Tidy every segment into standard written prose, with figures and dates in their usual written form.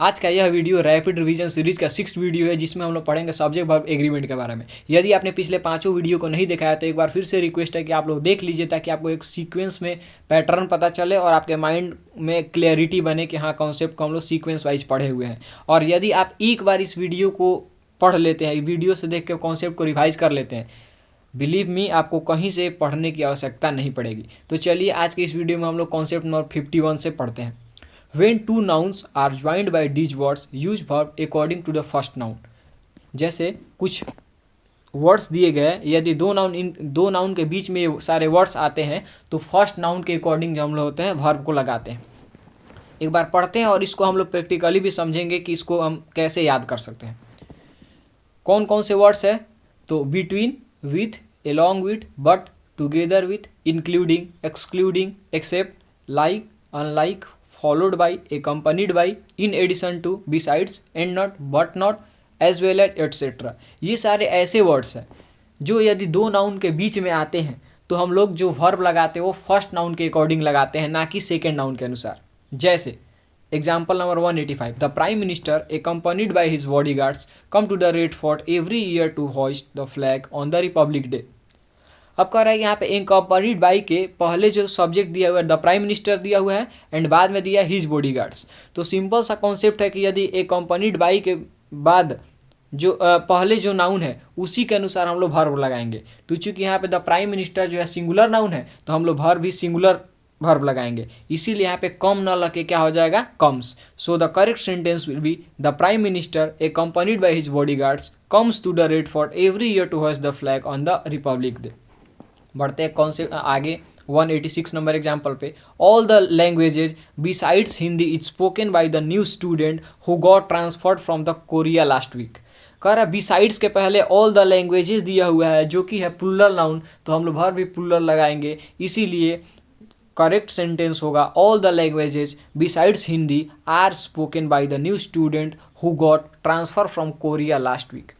आज का यह वीडियो रैपिड रिवीजन सीरीज का 6th वीडियो है, जिसमें हम लोग पढ़ेंगे सब्जेक्ट वर्ब एग्रीमेंट के बारे में। यदि आपने पिछले 5 वीडियो को नहीं देखा है तो एक बार फिर से रिक्वेस्ट है कि आप लोग देख लीजिए, ताकि आपको एक सीक्वेंस में पैटर्न पता चले और आपके माइंड में क्लियरिटी बने कि हाँ, कॉन्सेप्ट को हम लोग सीक्वेंस वाइज पढ़े हुए हैं। और यदि आप एक बार इस वीडियो को पढ़ लेते हैं, वीडियो से देख के कॉन्सेप्ट को रिवाइज कर लेते हैं, बिलीव मी, आपको कहीं से पढ़ने की आवश्यकता नहीं पड़ेगी। तो चलिए आज के इस वीडियो में हम लोग कॉन्सेप्ट नंबर 51 से पढ़ते हैं। When two nouns are joined by these words, use verb according to the first noun। जैसे कुछ वर्ड्स दिए गए, यदि दो नाउन के बीच में सारे वर्ड्स आते हैं तो फर्स्ट नाउन के अकॉर्डिंग जो हम लोग होते हैं वर्ब को लगाते हैं। एक बार पढ़ते हैं और इसको हम लोग प्रैक्टिकली भी समझेंगे कि इसको हम कैसे याद कर सकते हैं। कौन कौन से वर्ड्स है? तो between, with, along with, but, together with, including, excluding, except, like, unlike, followed by, accompanied by, in addition to, besides, and not, but not, as well as, etc। ये सारे ऐसे वर्ड्स हैं जो यदि दो नाउन के बीच में आते हैं तो हम लोग जो वर्ब लगाते हैं वो फर्स्ट नाउन के अकॉर्डिंग लगाते हैं, ना कि सेकेंड नाउन के अनुसार। जैसे example number 185, the prime minister accompanied by his bodyguards come to the Red Fort every year to hoist the flag on the Republic Day। अब कह रहा है यहाँ पे accompanied by के पहले जो सब्जेक्ट दिया हुआ है द प्राइम मिनिस्टर दिया हुआ है एंड बाद में दिया हिज बॉडीगार्ड्स। तो सिंपल सा कॉन्सेप्ट है कि यदि accompanied by के बाद जो पहले जो नाउन है उसी के अनुसार हम लोग वर्ब लगाएंगे। तो चूंकि यहाँ पे द प्राइम मिनिस्टर जो है सिंगुलर नाउन है तो हम लोग वर्ब भी सिंगुलर वर्ब लगाएंगे, इसीलिए यहाँ पे कम न लगे क्या हो जाएगा, comes. So the correct sentence will be the prime minister accompanied by his bodyguards comes to the Red Fort every year to hoist the flag on the Republic Day। बढ़ते हैं कौन से आगे 186 नंबर एग्जाम्पल पे। All the languages besides Hindi is spoken by the new student who got transferred from the Korea last week. कह रहा है besides के पहले ऑल द लैंग्वेजेज दिया हुआ है जो कि है प्लूरल नाउन, तो हम लोग वर्ब भी प्लूरल लगाएंगे, इसीलिए करेक्ट सेंटेंस होगा all the languages besides Hindi are spoken by the new student who got transfer from Korea last week.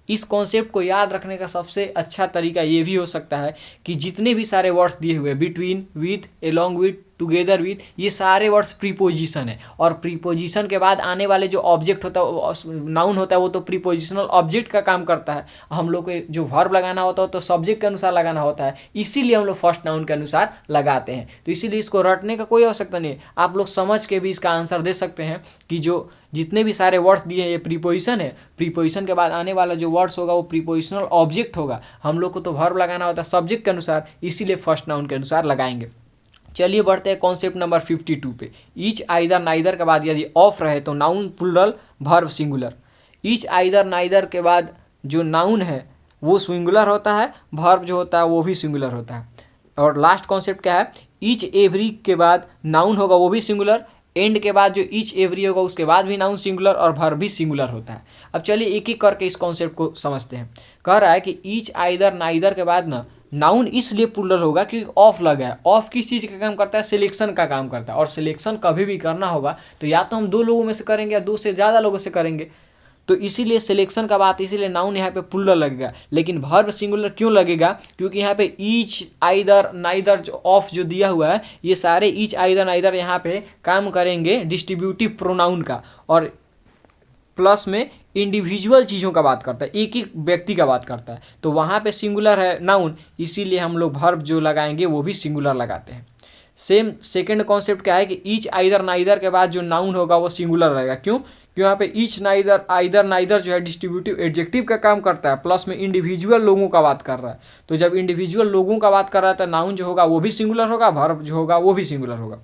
इस कॉन्सेप्ट को याद रखने का सबसे अच्छा तरीका ये भी हो सकता है कि जितने भी सारे वर्ड्स दिए हुए between, with, along with, together with, ये सारे वर्ड्स प्रीपोजिशन है और प्रीपोजिशन के बाद आने वाले जो ऑब्जेक्ट होता है, नाउन होता है, वो तो प्रीपोजिशनल ऑब्जेक्ट का काम करता है। हम लोग को जो वर्ब लगाना होता है तो सब्जेक्ट के अनुसार लगाना होता है, इसीलिए हम लोग फर्स्ट नाउन के अनुसार लगाते हैं। तो इसीलिए इसको रटने का कोई आवश्यकता नहीं है, आप लोग समझ के भी इसका आंसर दे सकते हैं कि जो जितने भी सारे वर्ड्स दिए हैं ये प्रीपोजिशन है, प्रीपोजिशन के बाद आने वाला जो वर्ड्स होगा वो प्रीपोजिशनल ऑब्जेक्ट होगा। हम लोग को तो वर्ब लगाना होता है सब्जेक्ट के अनुसार, इसीलिए फर्स्ट नाउन के अनुसार लगाएंगे। चलिए बढ़ते हैं कॉन्सेप्ट नंबर 52 पे। ईच आइदर नाइदर के बाद यदि ऑफ रहे तो noun plural, verb singular. Each either neither के बाद जो नाउन है वो सिंगुलर होता है, वर्ब जो होता है वो भी सिंगुलर होता है। और लास्ट कॉन्सेप्ट क्या है, ईच एवरी के बाद नाउन होगा वो भी सिंगुलर, एंड के बाद जो ईच एवरी होगा उसके बाद भी नाउन सिंगुलर और वर्ब भी सिंगुलर होता है। अब चलिए एक एक करके इस कॉन्सेप्ट को समझते हैं। कह रहा है कि ईच आइदर नाइदर के बाद ना नाउन इसलिए प्लूरल होगा क्योंकि ऑफ लगा है। ऑफ किस चीज़ का काम करता है, सिलेक्शन का काम करता है, और सिलेक्शन कभी भी करना होगा तो या तो हम दो लोगों में से करेंगे या दो से ज़्यादा लोगों से करेंगे, तो इसीलिए सिलेक्शन का बात, इसीलिए नाउन यहाँ पे प्लूरल लगेगा। लेकिन वर्ब सिंगुलर क्यों लगेगा, क्योंकि यहाँ पे ईच आइदर नाइदर जो ऑफ जो दिया हुआ है ये सारे ईच आइदर नाइदर यहाँ पे काम करेंगे डिस्ट्रीब्यूटिव प्रोनाउन का, और प्लस में इंडिविजुअल चीज़ों का बात करता है, एक एक व्यक्ति का बात करता है, तो वहाँ पे सिंगुलर है नाउन, इसीलिए हम लोग वर्ब जो लगाएंगे वो भी सिंगुलर लगाते हैं। सेम सेकंड कॉन्सेप्ट क्या है कि ईच आइदर नाइदर के बाद जो नाउन होगा वो सिंगुलर रहेगा। क्यों? क्योंकि यहाँ पे ईच नाइदर आइदर नाइदर जो है डिस्ट्रीब्यूटिव एडजेक्टिव का काम करता है, प्लस में इंडिविजुअल लोगों का बात कर रहा है। तो जब इंडिविजुअल लोगों का बात कर रहा है तो नाउन जो होगा वो भी सिंगुलर होगा, वर्ब जो होगा वो भी सिंगुलर होगा।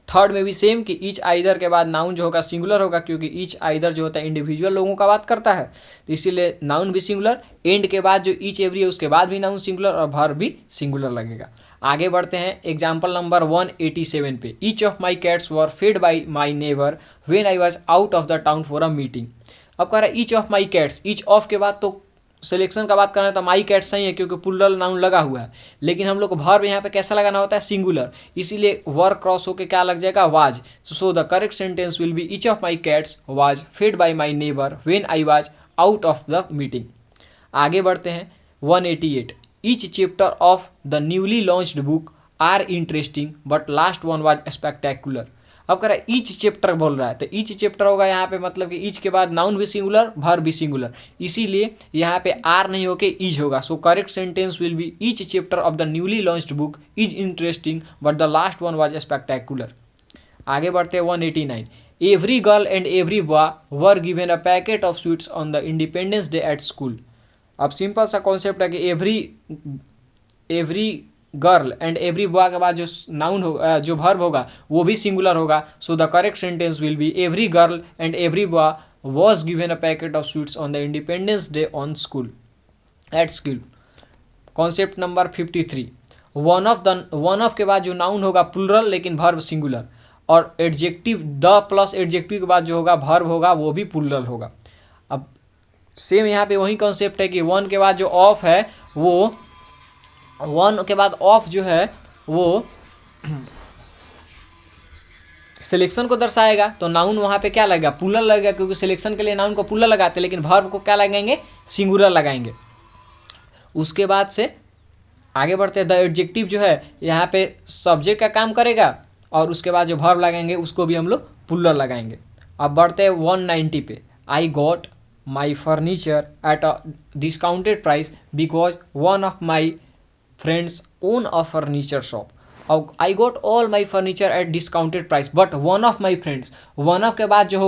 थर्ड में भी सेम कि ईच आइदर के बाद नाउन जो होगा सिंगुलर होगा, क्योंकि ईच आइदर जो होता है इंडिविजुअल लोगों का बात करता है, तो इसीलिए नाउन भी सिंगुलर। एंड के बाद जो ईच एवरी है उसके बाद भी नाउन सिंगुलर और वर्ब भी सिंगुलर लगेगा। आगे बढ़ते हैं एग्जाम्पल नंबर 187 पे। Each of my cats were fade by my neighbour when I was out of the town for a meeting. अब कह रहा है each of my cats, each of के बाद तो सिलेक्शन का बात करना है तो माई कैट सही है क्योंकि प्लूरल नाउन लगा हुआ है, लेकिन हम लोग को वर्ब यहाँ पे कैसा लगाना होता है, सिंगुलर, इसीलिए वर्ब क्रॉस होकर क्या लग जाएगा, was. So the correct sentence will be each of my cats was fed by my neighbour when I was out of the meeting. आगे बढ़ते हैं 188। Each chapter of the newly launched book are interesting but last one was spectacular. अब कह रहा है each chapter बोल रहा है, तो ईच चैप्टर होगा यहाँ पे मतलब कि ईच के बाद नाउन भी सिंगुलर, वर्ब भी सिंगुलर, इसीलिए यहाँ पे आर नहीं होके इज होगा। So correct sentence will be each chapter of the newly launched book is interesting but the last one was spectacular. आगे बढ़ते हैं 189। Every girl and every boy were given a packet of sweets on the independence day at school. अब simple सा concept है कि every girl and every boy के बाद जो नाउन होगा, जो वर्ब होगा वो भी सिंगुलर होगा। सो the correct sentence will be every girl and every boy was given a packet of sweets on the independence day on school at school. Concept number 53। One of के बाद जो noun होगा plural लेकिन verb singular, और adjective the plus adjective के बाद जो होगा वर्ब होगा वो भी प्लूरल होगा। अब सेम यहाँ पे वही कॉन्सेप्ट है कि वन के बाद जो ऑफ है वो वन के बाद ऑफ जो है वो सिलेक्शन को दर्शाएगा, तो नाउन वहाँ पे क्या लगेगा, प्लूरल लगेगा, क्योंकि सिलेक्शन के लिए नाउन को प्लूरल लगाते हैं लेकिन वर्ब को क्या लगाएंगे, सिंगुलर लगाएंगे। उसके बाद से आगे बढ़ते हैं। द एडजेक्टिव जो है यहाँ पे सब्जेक्ट का काम करेगा और उसके बाद जो वर्ब लगाएंगे उसको भी हम लोग प्लूरल लगाएंगे। अब बढ़ते हैं 190 पे। I got my furniture at a discounted price because one of my friends own a furniture shop. और I got all my furniture at discounted price but one of my friends, one of के बाद जो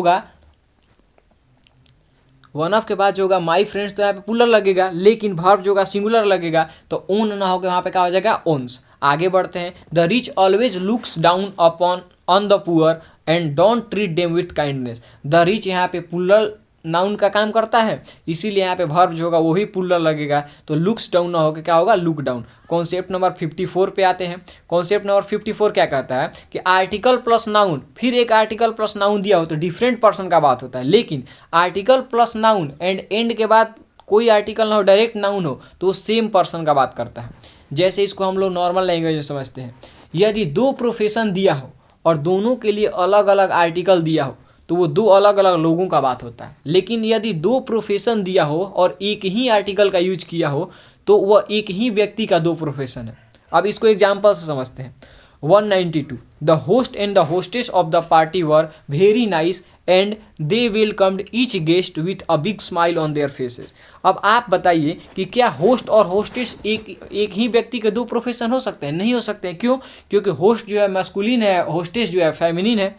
होगा my friends, तो यहाँ पे plural लगेगा लेकिन वर्ब जो होगा सिंगुलर लगेगा, तो ओन ना होकर वहाँ पे क्या हो जाएगा, ओन्स। आगे बढ़ते हैं। The rich always looks down upon on the poor and don't treat them with kindness. The rich यहाँ पे प्लूरल नाउन का काम करता है, इसीलिए यहाँ पे वर्ब जो होगा वो भी प्लूरल लगेगा, तो लुक्स डाउन ना होकर क्या होगा, लुक डाउन। कॉन्सेप्ट नंबर 54 पे आते हैं। कॉन्सेप्ट नंबर 54 क्या कहता है कि आर्टिकल प्लस नाउन, फिर एक आर्टिकल प्लस नाउन दिया हो तो डिफरेंट पर्सन का बात होता है, लेकिन आर्टिकल प्लस नाउन एंड के बाद कोई आर्टिकल ना हो, डायरेक्ट नाउन हो, तो सेम पर्सन का बात करता है। जैसे इसको हम लोग नॉर्मल लैंग्वेज में समझते हैं, यदि दो प्रोफेशन दिया हो और दोनों के लिए अलग अलग आर्टिकल दिया हो तो वो दो अलग अलग लोगों का बात होता है, लेकिन यदि दो प्रोफेशन दिया हो और एक ही आर्टिकल का यूज किया हो तो वह एक ही व्यक्ति का दो प्रोफेशन है। अब इसको एग्जाम्पल से समझते हैं। 192। The host and the hostess of the party were very nice and they welcomed each guest with a big smile on their faces. अब आप बताइए कि क्या होस्ट और होस्टेस एक ही व्यक्ति के दो प्रोफेशन हो सकते हैं? नहीं हो सकते हैं। क्यों? क्योंकि होस्ट जो है मैस्कुलिन है, होस्टेस जो है फेमिनिन है,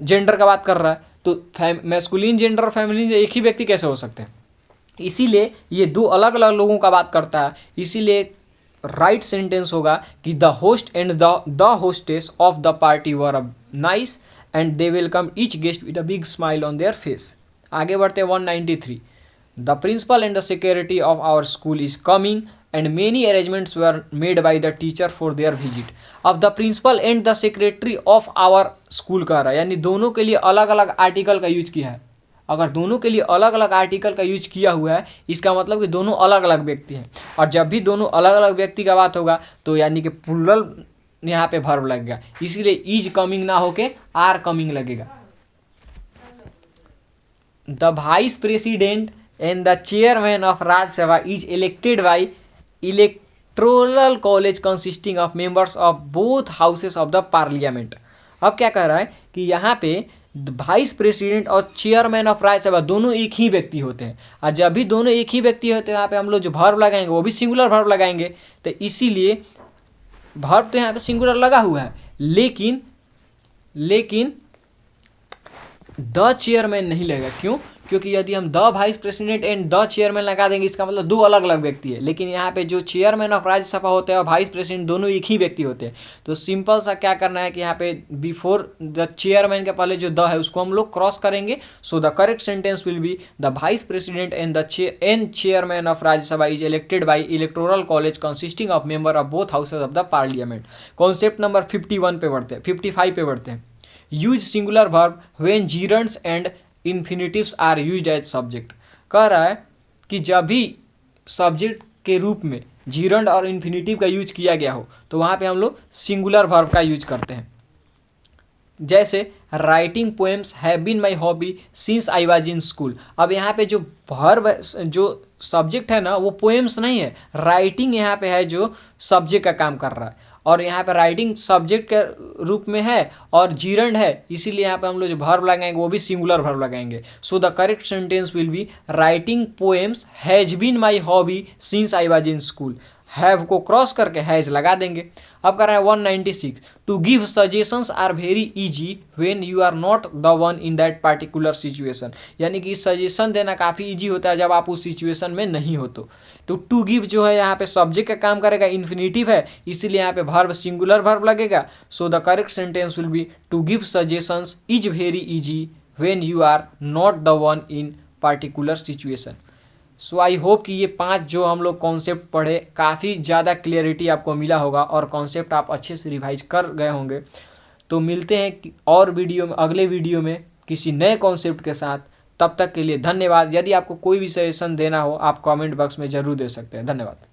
जेंडर का बात कर रहा है, तो मैस्कुलिन जेंडर और फेमिनिन एक ही व्यक्ति कैसे हो सकते हैं? इसीलिए ये दो अलग अलग लोगों का बात करता है, इसीलिए राइट सेंटेंस होगा कि the host and the hostess of the party were nice and they welcome each guest with a big smile on their face. आगे बढ़ते हैं 193। The principal and the security of our school is coming and many arrangements were made by the teacher for their visit. अब the principal and the secretary of our school कह रहा है, यानी दोनों के लिए अलग अलग आर्टिकल का यूज किया है। अगर दोनों के लिए अलग अलग आर्टिकल का यूज किया हुआ है, इसका मतलब कि दोनों अलग अलग व्यक्ति हैं, और जब भी दोनों अलग अलग व्यक्ति का बात होगा तो यानी कि प्लूरल यहाँ पे वर्ब लगेगा, इसीलिए इज कमिंग ना होके आर कमिंग लगेगा। The vice president and the chairman of Rajya Sabha is elected by electoral college consisting of members of both houses of the parliament. अब क्या कह रहा है कि यहाँ पे वाइस प्रेसिडेंट और चेयरमैन ऑफ राज्यसभा दोनों एक ही व्यक्ति होते हैं, और जब भी दोनों एक ही व्यक्ति होते हैं यहाँ पे हम लोग जो वर्ब लगाएंगे वो भी सिंगुलर वर्ब लगाएंगे, तो इसीलिए वर्ब तो यहाँ पे सिंगुलर लगा हुआ है, लेकिन द चेयरमैन नहीं लगेगा। क्यों? क्योंकि यदि हम the vice president and the chairman लगा देंगे इसका मतलब दो अलग अलग व्यक्ति है, लेकिन यहाँ पे जो चेयरमैन ऑफ राज्यसभा होते हैं और वाइस प्रेसिडेंट दोनों एक ही व्यक्ति होते हैं, तो सिंपल सा क्या करना है कि यहाँ पे बिफोर द चेयरमैन के पहले जो द है उसको हम लोग क्रॉस करेंगे। So the correct sentence will be the vice president and chairman of Rajya Sabha is elected by electoral college consisting of member of both houses of the parliament. Concept number 51 पे बढ़ते हैं, 55 पे बढ़ते हैं। Use singular verb when gerunds and infinitives are used as subject. कह रहा है कि जब भी सब्जेक्ट के रूप में जीरंड और इन्फिनिटिव का यूज किया गया हो तो वहाँ पे हम लोग सिंगुलर वर्ब का यूज करते हैं। जैसे writing poems have been my hobby since I was in school. अब यहाँ पे जो वर्ब जो सब्जेक्ट है ना वो पोएम्स नहीं है, राइटिंग यहाँ पे है जो सब्जेक्ट का काम कर रहा है। और यहाँ पे राइटिंग सब्जेक्ट के रूप में है और जीरंड है, इसीलिए यहाँ पे हम लोग जो वर्ब लगाएंगे वो भी सिंगुलर वर्ब लगाएंगे। So the correct sentence will be writing poems has been my hobby since I was in school. Have को क्रॉस करके हैज लगा देंगे। अब कर रहे हैं 196, to give suggestions are very easy when you are not the one in that particular situation. यानी कि सजेशन देना काफ़ी इजी होता है जब आप उस सिचुएशन में नहीं हो तो टू गिव जो है यहाँ पे सब्जेक्ट का काम करेगा, इन्फिनिटिव है, इसीलिए यहाँ पे वर्ब सिंगुलर वर्ब लगेगा। So the correct sentence will be to give suggestions is very easy when you are not the one in particular situation. So I hope कि ये 5 जो हम लोग कॉन्सेप्ट पढ़े काफ़ी ज़्यादा क्लियरिटी आपको मिला होगा और कॉन्सेप्ट आप अच्छे से रिवाइज कर गए होंगे। तो मिलते हैं और वीडियो में, अगले वीडियो में किसी नए कॉन्सेप्ट के साथ। तब तक के लिए धन्यवाद। यदि आपको कोई भी सजेशन देना हो आप कमेंट बॉक्स में ज़रूर दे सकते हैं। धन्यवाद।